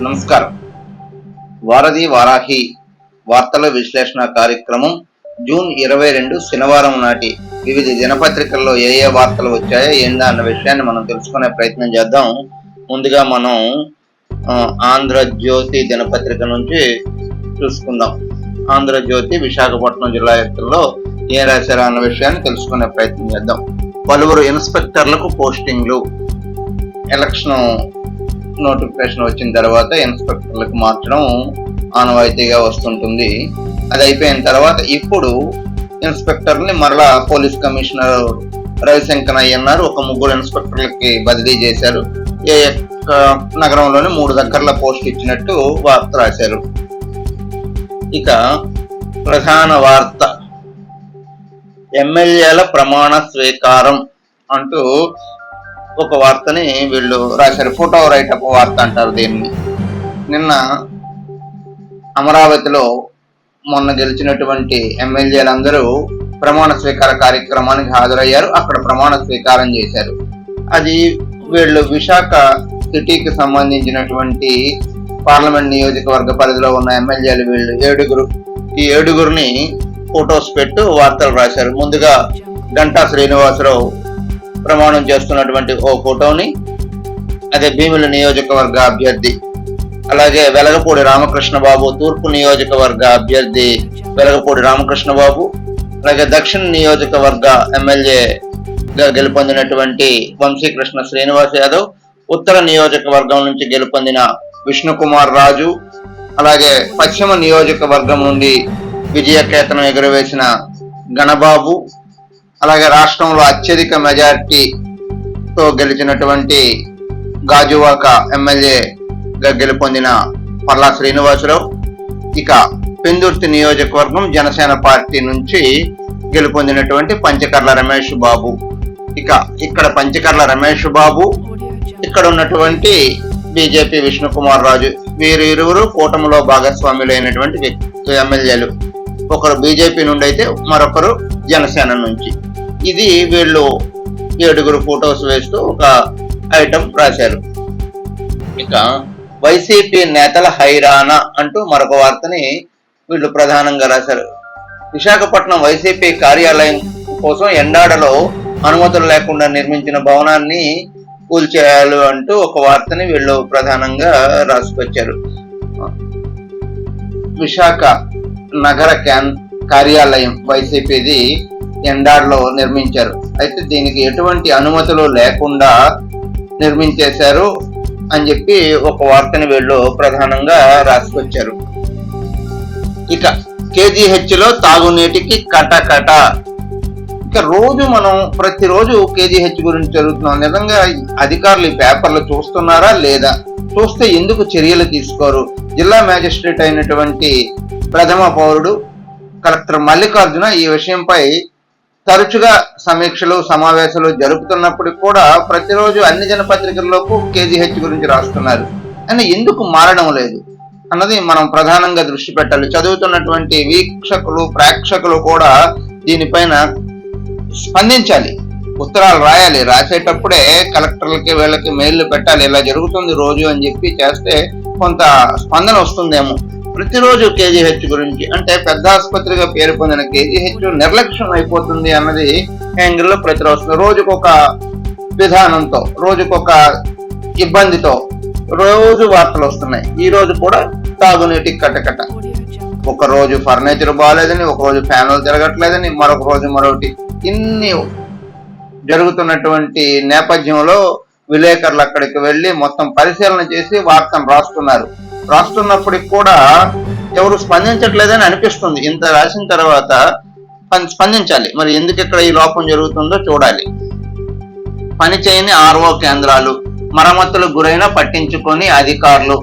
నమస్కారం. వారధి వారాహి వార్తల విశ్లేషణ కార్యక్రమం జూన్ 22 శనివారం నాటి వివిధ దినపత్రికల్లో ఏ వార్తలు వచ్చాయో ఏందా అన్న విషయాన్ని మనం తెలుసుకునే ప్రయత్నం చేద్దాం. ముందుగా మనం ఆంధ్రజ్యోతి దినపత్రిక నుంచి చూసుకుందాం. ఆంధ్రజ్యోతి విశాఖపట్నం జిల్లా ఎత్తుల్లో ఏం రాశారా అన్న విషయాన్ని తెలుసుకునే ప్రయత్నం చేద్దాం. పలువురు ఇన్స్పెక్టర్లకు పోస్టింగ్లు. ఎలక్షన్ నోటిఫికేషన్ వచ్చిన తర్వాత ఇన్స్పెక్టర్లకు మార్చడం ఆనవాయితీగా వస్తుంటుంది. అది అయిపోయిన తర్వాత ఇప్పుడు ఇన్స్పెక్టర్ని మరలా పోలీస్ కమిషనర్ రవిశంకర్ అయ్యన్నారు ఒక 3 ఇన్స్పెక్టర్లకి బదిలీ చేశారు. ఏ నగరంలోని 3 దగ్గరలో పోస్ట్ ఇచ్చినట్టు వార్త రాశారు. ఇక ప్రధాన వార్త ఎమ్మెల్యేల ప్రమాణ స్వీకారం అంటూ ఒక వార్తని వీళ్ళు రాశారు. ఫోటో రైటప్ వార్త అంటారు దీన్ని. నిన్న అమరావతిలో మొన్న గెలిచినటువంటి ఎమ్మెల్యేలందరూ ప్రమాణ స్వీకార కార్యక్రమానికి హాజరయ్యారు. అక్కడ ప్రమాణ స్వీకారం చేశారు. అది వీళ్ళు విశాఖ సిటీకి సంబంధించినటువంటి పార్లమెంట్ నియోజకవర్గ పరిధిలో ఉన్న ఎమ్మెల్యేలు వీళ్ళు 7. ఈ 7 ఫొటోస్ పెట్టు వార్తలు రాశారు. ముందుగా గంటా శ్రీనివాసరావు ప్రమాణం చేస్తున్నటువంటి ఓ ఫోటోని, అదే భీముల నియోజకవర్గ అభ్యర్థి, అలాగే వెలగపూడి రామకృష్ణబాబు తూర్పు నియోజకవర్గ అభ్యర్థి వెలగపూడి రామకృష్ణబాబు, అలాగే దక్షిణ నియోజకవర్గ ఎమ్మెల్యేగా గెలుపొందినటువంటి వంశీకృష్ణ శ్రీనివాస్ యాదవ్, ఉత్తర నియోజకవర్గం నుంచి గెలుపొందిన విష్ణుకుమార్ రాజు, అలాగే పశ్చిమ నియోజకవర్గం నుండి విజయకేతనం ఎగురవేసిన గణబాబు, అలాగే రాష్ట్రంలో అత్యధిక మెజారిటీతో గెలిచినటువంటి గాజువాక ఎమ్మెల్యేగా గెలుపొందిన పల్లా శ్రీనివాసరావు, ఇక పెందుర్తి నియోజకవర్గం జనసేన పార్టీ నుంచి గెలుపొందినటువంటి పంచకర్ల రమేష్ బాబు, ఇక్కడ పంచకర్ల రమేష్ బాబు, ఇక్కడ ఉన్నటువంటి బీజేపీ విష్ణుకుమార్ రాజు, వీరు ఇరువురు కూటమిలో భాగస్వాములైనటువంటి ఎమ్మెల్యేలు. ఒకరు బీజేపీ నుండి అయితే మరొకరు జనసేన నుంచి. ఇది వీళ్ళు 7 ఫొటోస్ వేస్తూ ఒక ఐటమ్ రాశారు. ఇక వైసీపీ నేతల హైరానా అంటూ మరొక వార్తని వీళ్ళు ప్రధానంగా రాశారు. విశాఖపట్నం వైసీపీ కార్యాలయం కోసం ఎండాడలో అనుమతులు లేకుండా నిర్మించిన భవనాన్ని కూల్చేయాలి అంటూ ఒక వార్తని వీళ్ళు ప్రధానంగా రాసుకొచ్చారు. విశాఖ నగర కార్యాలయం వైసీపీది ఎండాడ్లో నిర్మించారు. అయితే దీనికి ఎటువంటి అనుమతులు లేకుండా నిర్మించేశారు అని చెప్పి ఒక వార్తని వీళ్ళు ప్రధానంగా రాసుకొచ్చారు. ఇక కేజీహెచ్ లో తాగునీటికి కటకట. ఇక మనం ప్రతిరోజు కేజీహెచ్ గురించి జరుగుతున్నాం. నిజంగా అధికారులు ఈ పేపర్లు చూస్తున్నారా లేదా? చూస్తే ఎందుకు చర్యలు తీసుకోరు? జిల్లా మ్యాజిస్ట్రేట్ అయినటువంటి ప్రథమ పౌరుడు కలెక్టర్ మల్లికార్జున ఈ విషయంపై తరచుగా సమీక్షలు సమావేశాలు జరుపుతున్నప్పటికీ కూడా ప్రతిరోజు అన్ని దినపత్రికల్లోకి కేజీహెచ్ గురించి రాస్తున్నారు. అని ఎందుకు మారడం లేదు అన్నది మనం ప్రధానంగా దృష్టి పెట్టాలి. చదువుతున్నటువంటి వీక్షకులు ప్రేక్షకులు కూడా దీనిపైన స్పందించాలి, ఉత్తరాలు రాయాలి. రాసేటప్పుడే కలెక్టర్లకి వీళ్ళకి మెయిల్లు పెట్టాలి, ఇలా జరుగుతుంది రోజు అని చెప్పి చేస్తే కొంత స్పందన వస్తుందేమో. ప్రతిరోజు కేజీహెచ్ గురించి అంటే పెద్ద ఆసుపత్రిగా పేరు పొందిన కేజీహెచ్ నిర్లక్ష్యం అయిపోతుంది అన్నది యాంగిల్లో ప్రతిరోజు రోజుకొక విధానంతో రోజుకొక ఇబ్బందితో రోజు వార్తలు వస్తున్నాయి. ఈ రోజు కూడా తాగునీటికి కటకట. ఒక రోజు ఫర్నిచర్ బాగాలేదని, ఒక రోజు ఫ్యాన్లు తిరగట్లేదని, మరొక రోజు మరొకటి. ఇన్ని జరుగుతున్నటువంటి నేపథ్యంలో విలేకరులు అక్కడికి వెళ్ళి మొత్తం పరిశీలన చేసి వార్తను రాస్తున్నప్పటికి కూడా ఎవరు స్పందించట్లేదని అనిపిస్తుంది. ఇంత రాసిన తర్వాత స్పందించాలి. మరి ఎందుకు ఇక్కడ ఈ లోపం జరుగుతుందో చూడాలి. పనిచేయని ఆర్ఓ కేంద్రాలు, మరమ్మతులకు గురైన పట్టించుకొని అధికారులు,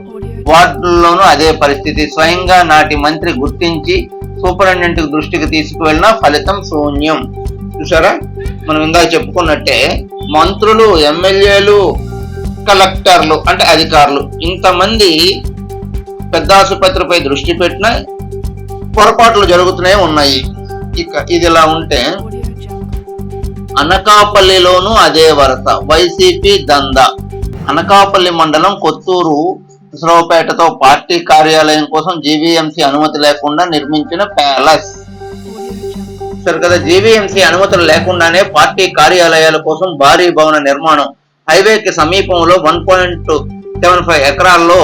వార్డుల్లోనూ అదే పరిస్థితి. స్వయంగా నాటి మంత్రి గుర్తించి సూపరింటెండెంట్ దృష్టికి తీసుకువెళ్ళినా ఫలితం శూన్యం. చూసారా, మనం ఇందాక చెప్పుకున్నట్టే మంత్రులు, ఎమ్మెల్యేలు, కలెక్టర్లు అంటే అధికారులు ఇంతమంది పెద్ద ఆసుపత్రిపై దృష్టి పెట్టినా పొరపాట్లు జరుగుతూనే ఉన్నాయి. ఇక ఇదిలా ఉంటే అనకాపల్లిలోనూ అదే వరస. వైసీపీ దందా. అనకాపల్లి మండలం కొత్తూరు నరసరావుపేటతో పార్టీ కార్యాలయం కోసం జీవీఎంసీ అనుమతి లేకుండా నిర్మించిన ప్యాలెస్. సరే కదా, జీవీఎంసీ అనుమతులు లేకుండానే పార్టీ కార్యాలయాల కోసం భారీ భవన నిర్మాణం. హైవేకి సమీపంలో 1.75 ఎకరాల్లో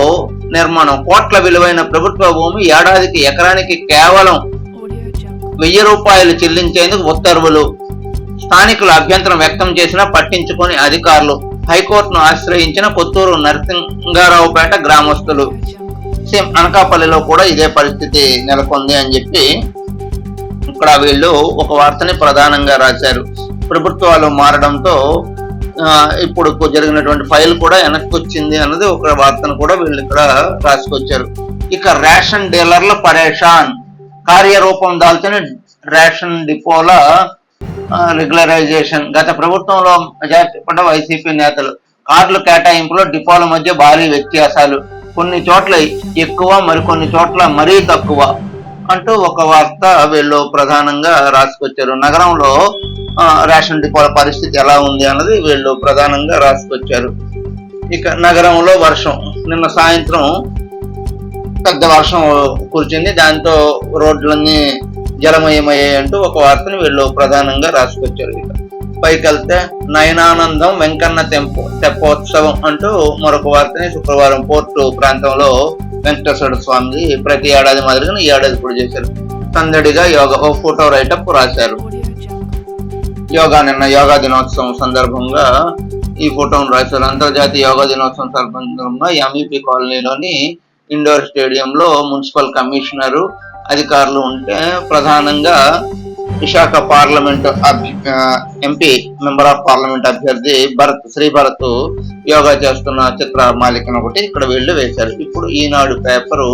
నిర్మాణం. కోట్ల విలువైన ప్రభుత్వ భూమి, ఏడాదికి ఎకరానికి కేవలం 1000 రూపాయలు చెల్లించేందుకు ఉత్తర్వులు. స్థానికులు అభ్యంతరం వ్యక్తం చేసినా పట్టించుకొని అధికారులు. హైకోర్టును ఆశ్రయించిన కొత్తూరు నరసింగారావుపేట గ్రామస్తులు. సేమ్ అనకాపల్లిలో కూడా ఇదే పరిస్థితి నెలకొంది అని చెప్పి ఇక్కడ వీళ్ళు ఒక వార్తని ప్రధానంగా రాశారు. ప్రభుత్వాలు మారడంతో ఇప్పుడు జరిగినటువంటి ఫైల్ కూడా వెనక్కి వచ్చింది అన్నది ఒక వార్తను కూడా వీళ్ళు ఇక్కడ రాసుకొచ్చారు. ఇక రేషన్ డీలర్ల పరేషాన్. కార్యరూపం దాల్చిన రేషన్ డిపోల రెగ్యులరైజేషన్. గత ప్రభుత్వంలో మెజార్టీ వైసీపీ నేతలు. కార్డుల కేటాయింపులో డిపోల మధ్య భారీ వ్యత్యాసాలు. కొన్ని చోట్ల ఎక్కువ, మరికొన్ని చోట్ల మరీ తక్కువ అంటూ ఒక వార్త వీళ్ళు ప్రధానంగా రాసుకొచ్చారు. నగరంలో రేషన్ డిపోల పరిస్థితి ఎలా ఉంది అన్నది వీళ్ళు ప్రధానంగా రాసుకొచ్చారు. ఇక నగరంలో వర్షం. నిన్న సాయంత్రం పెద్ద వర్షం కురిచింది. దాంతో రోడ్లన్నీ జలమయమయ్యాయి అంటూ ఒక వార్తని వీళ్ళు ప్రధానంగా రాసుకొచ్చారు. ఇక పైకి వెళ్తే నయనానందం వెంకన్న తెప్పోత్సవం అంటూ మరొక వార్తని శుక్రవారం పోర్టు ప్రాంతంలో వెంకటేశ్వర స్వామి ప్రతి ఏడాది మాదిరిగా ఈ ఏడాది కూడా చేశారు. సందడిగా యోగా, ఓ ఫోటో రైటప్ రాశారు. నిన్న యోగా దినోత్సవం సందర్భంగా ఈ ఫోటోను రాశారు. అంతర్జాతీయ యోగా దినోత్సవం సందర్భంగా ఎంఈపీ కాలనీలోని ఇండోర్ స్టేడియంలో మున్సిపల్ కమిషనరు, అధికారులు ఉంటే ప్రధానంగా Visakha parliament MP member of parliament అభ్యర్థి శ్రీ భరత్ యోగా చేస్తున్న చిత్రమాలికను ఒకటి ఇక్కడ వీళ్ళు వేశారు. ఇప్పుడు ఈనాడు పేపరు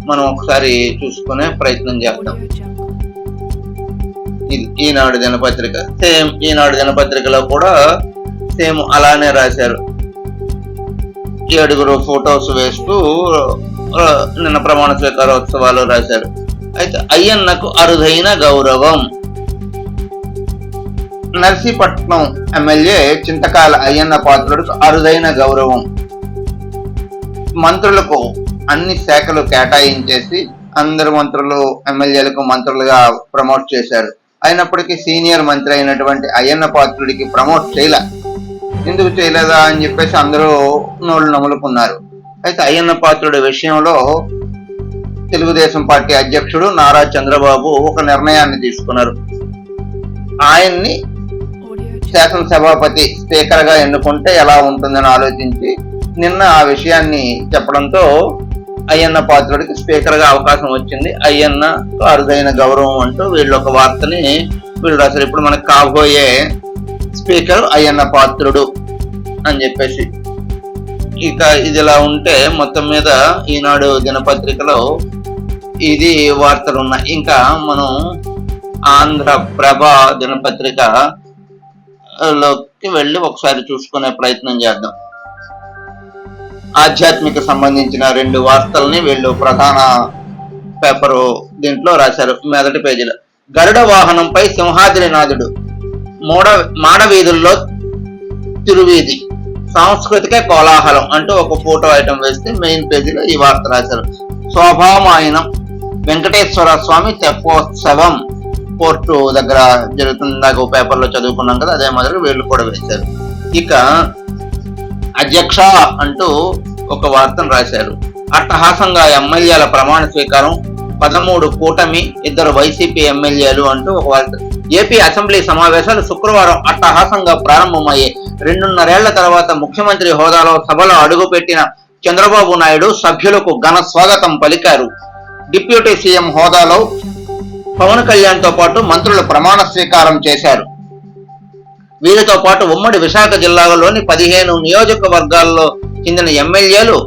మనం ఒకసారి చూసుకునే ప్రయత్నం చేద్దాం. ఇది ఈనాడు దినపత్రిక. సేమ్ ఈనాడు దినపత్రికలో కూడా సేమ్ అలానే రాశారు. 7 ఫొటోస్ వేస్తూ నిన్న ప్రమాణ స్వీకారోత్సవాలు రాశారు. అయితే అయ్యన్నకు అరుదైన గౌరవం. నర్సీపట్నం ఎమ్మెల్యే చింతకాయల అయ్యన్న పాత్రుడికి అరుదైన గౌరవం. మంత్రులకు అన్ని శాఖలు కేటాయించేసి అందరు మంత్రులు ఎమ్మెల్యేలకు మంత్రులుగా ప్రమోట్ చేశారు. అయినప్పటికీ సీనియర్ మంత్రి అయినటువంటి అయ్యన్న పాత్రుడికి ప్రమోట్ చేయలే. ఎందుకు చేయలేదా అని చెప్పేసి అందరూ నోళ్ళు నములుకున్నారు. అయితే అయ్యన్న పాత్రుడి విషయంలో తెలుగుదేశం పార్టీ అధ్యక్షుడు నారా చంద్రబాబు ఒక నిర్ణయాన్ని తీసుకున్నారు. ఆయన్ని శాసనసభాపతి స్పీకర్ గా ఎన్నుకుంటే ఎలా ఉంటుందని ఆలోచించి నిన్న ఆ విషయాన్ని చెప్పడంతో అయ్యన్న పాత్రుడికి స్పీకర్ గా అవకాశం వచ్చింది. అయ్యన్న అరుదైన గౌరవం అంటూ వీళ్ళు ఒక వార్తని వీళ్ళు రాశారు. ఇప్పుడు మనకు కాబోయే స్పీకర్ అయ్యన్న పాత్రుడు అని చెప్పేసి. ఇక ఇదిలా ఉంటే మొత్తం మీద ఈనాడు దినపత్రికలో ఇది వార్తలు ఉన్నాయి. ఇంకా మనం ఆంధ్రప్రభ దినపత్రికలోకి వెళ్ళి ఒకసారి చూసుకునే ప్రయత్నం చేద్దాం. ఆధ్యాత్మిక సంబంధించిన 2 వార్తల్ని వీళ్ళు ప్రధాన పేపరు దీంట్లో రాశారు. మొదటి పేజీలో గరుడ వాహనంపై సింహాద్రినాథుడు, మాడవీధుల్లో తిరువీధి, సాంస్కృతిక కోలాహలం అంటూ ఒక ఫోటో ఐటమ్ వేస్తే మెయిన్ పేజీలో ఈ వార్త రాశారు. శోభామాయనం వెంకటేశ్వర స్వామి తెప్పోత్సవం పోర్టు దగ్గర జరుగుతుందాక పేపర్లో చదువుకున్నాం కదా, అదే మాదిరి వీళ్ళు కూడా వేశారు. ఇక అధ్యక్ష అంటూ ఒక వార్తను రాశారు. అట్టహాసంగా ఎమ్మెల్యేల ప్రమాణ స్వీకారం, 13 కూటమి, 2 వైసీపీ ఎమ్మెల్యేలు అంటూ ఒక వార్త. ఏపీ అసెంబ్లీ సమావేశాలు శుక్రవారం అట్టహాసంగా ప్రారంభమయ్యాయి. 2.5 ఏళ్ల తర్వాత ముఖ్యమంత్రి హోదాలో సభలో అడుగుపెట్టిన చంద్రబాబు నాయుడు సభ్యులకు ఘన స్వాగతం పలికారు. డిప్యూటీ సీఎం హోదాలో పవన్ కళ్యాణ్ తో పాటు మంత్రులు ప్రమాణ స్వీకారం చేశారు. వీరితో పాటు ఉమ్మడి విశాఖ జిల్లాలోని 15 నియోజకవర్గాల్లో చెందిన ఎమ్మెల్యేలు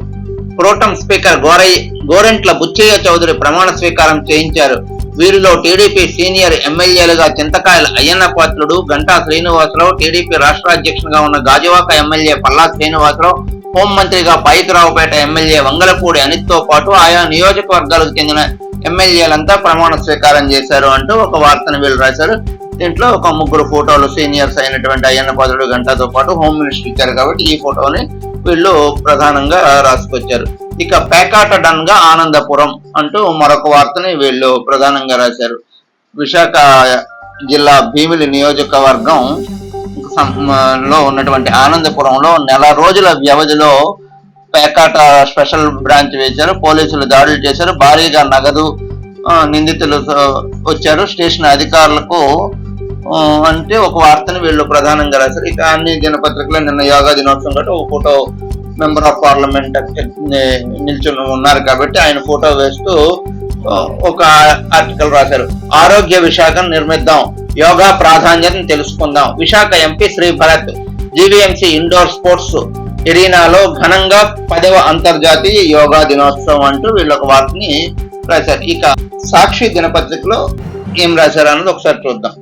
ప్రోటం స్పీకర్ గోరెంట్ల బుచ్చయ్య చౌదరి ప్రమాణ స్వీకారం చేయించారు. వీరిలో టీడీపీ సీనియర్ ఎమ్మెల్యేలుగా చింతకాయల అయ్యన్న పాత్రుడు, గంటా శ్రీనివాసరావు, టీడీపీ రాష్ట్ర అధ్యక్షునిగా ఉన్న గాజువాక ఎమ్మెల్యే పల్లా శ్రీనివాసరావు, హోంమంత్రిగా పాయికరావుపేట ఎమ్మెల్యే వంగలపూడి అనిత్తో పాటు ఆయా నియోజకవర్గాలకు చెందిన ఎమ్మెల్యేలంతా ప్రమాణ స్వీకారం చేశారు అంటూ ఒక వార్తను వీళ్ళు రాశారు. దీంట్లో ఒక 3 ఫోటోలు సీనియర్స్ అయినటువంటి అయ్యన్న పాత్రుడు, గంటాతో పాటు హోమ్ మినిస్టర్ ఇచ్చారు కాబట్టి ఈ ఫోటోని వీళ్ళు ప్రధానంగా రాసుకొచ్చారు. ఇక పేకాట డన్గా ఆనందపురం అంటూ మరొక వార్తని వీళ్ళు ప్రధానంగా రాశారు. విశాఖ జిల్లా భీమిలి నియోజకవర్గం లో ఉన్నటువంటి ఆనందపురంలో నెల రోజుల వ్యవధిలో పేకాట స్పెషల్ బ్రాంచ్ వేశారు. పోలీసులు దాడులు చేశారు. భారీగా నగదు, నిందితులు వచ్చారు. స్టేషన్ అధికారులకు అంటే ఒక వార్తని వీళ్ళు ప్రధానంగా రాశారు. ఇక అన్ని దినపత్రికలో నిన్న యోగా దినోత్సవం కాబట్టి ఒక ఫోటో మెంబర్ ఆఫ్ పార్లమెంట్ నిల్చుని ఉన్నారు కాబట్టి ఆయన ఫోటో వేస్తూ ఒక ఆర్టికల్ రాశారు. ఆరోగ్య విశాఖను నిర్మిద్దాం, యోగా ప్రాధాన్యతను తెలుసుకుందాం. Visakha MP Shri Bharat GVMC indoor sports ఎరీనాలో ఘనంగా 10వ అంతర్జాతీయ యోగా దినోత్సవం అంటూ వీళ్ళు ఒక వార్తని రాశారు. ఇక సాక్షి దినపత్రికలో ఏం రాశారు అన్నది ఒకసారి చూద్దాం.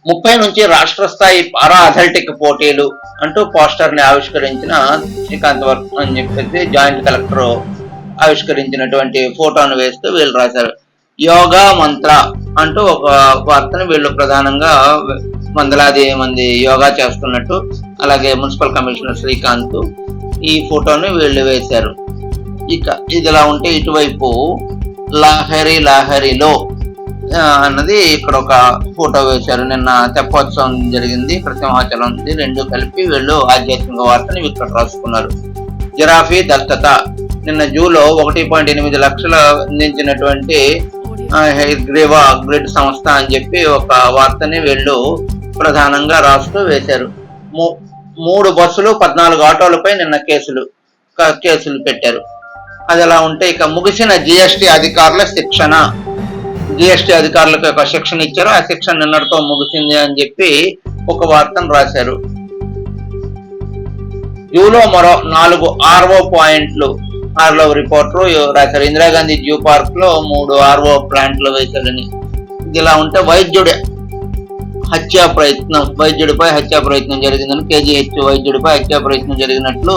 30 నుంచి రాష్ట్ర స్థాయి పారా అథ్లెటిక్ పోటీలు అంటూ పోస్టర్ ని ఆవిష్కరించిన శ్రీకాంత్ వర్క్ అని చెప్పేసి జాయింట్ కలెక్టర్ ఆవిష్కరించినటువంటి ఫోటోను వేస్తూ వీళ్ళు రాశారు. యోగా మంత్ర అంటూ ఒక వార్తను వీళ్ళు ప్రధానంగా వందలాది మంది యోగా చేస్తున్నట్టు, అలాగే మున్సిపల్ కమిషనర్ శ్రీకాంత్ ఈ ఫోటోని వీళ్ళు వేశారు. ఇక ఇదిలా ఉంటే ఇటువైపు లాహరిలో అన్నది ఇక్కడ ఒక ఫోటో వేశారు. నిన్న తెప్పోత్సవం జరిగింది, ఇక్కడ సింహాచలం ఉంది, రెండు కలిపి వీళ్ళు ఆధ్యాత్మిక వార్తని ఇక్కడ రాసుకున్నారు. జిరాఫీ దత్తత నిన్న జూలో 1.8 లక్షల అందించినటువంటి గ్రీవా గ్రిడ్ సంస్థ అని చెప్పి ఒక వార్తని వీళ్ళు ప్రధానంగా రాస్తూ వేశారు. 3 బస్సులు 14 ఆటోలపై నిన్న కేసులు పెట్టారు. అది అలా ఉంటే ఇక ముగిసిన జిఎస్టీ అధికారుల శిక్షణ, జిఎస్టీ అధికారులకు ఒక శిక్షణ ఇచ్చారు. ఆ శిక్షణ నిన్నటితో ముగిసింది అని చెప్పి ఒక వార్తను రాశారు. జూలో మరో 4 ఆర్ఓ పాయింట్లు ఆర్ఓ రిపోర్టరు రాశారు. ఇందిరాగాంధీ జూ పార్క్ లో 3 ఆర్ఓ ప్లాంట్లు వేశారని. ఇది ఇలా ఉంటే వైద్యుడిపై హత్యా ప్రయత్నం జరిగిందని, కేజీహెచ్ వైద్యుడిపై హత్యా ప్రయత్నం జరిగినట్లు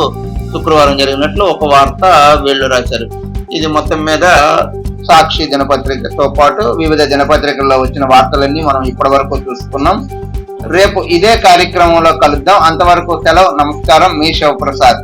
శుక్రవారం జరిగినట్లు ఒక వార్త వీళ్ళు రాశారు. ఇది మొత్తం మీద సాక్షి దినపత్రికతో పాటు వివిధ దినపత్రికల్లో వచ్చిన వార్తలన్నీ మనం ఇప్పటి వరకు చూసుకున్నాం. రేపు ఇదే కార్యక్రమంలో కలుద్దాం. అంతవరకు సెలవు. నమస్కారం. మీ శివప్రసాద్.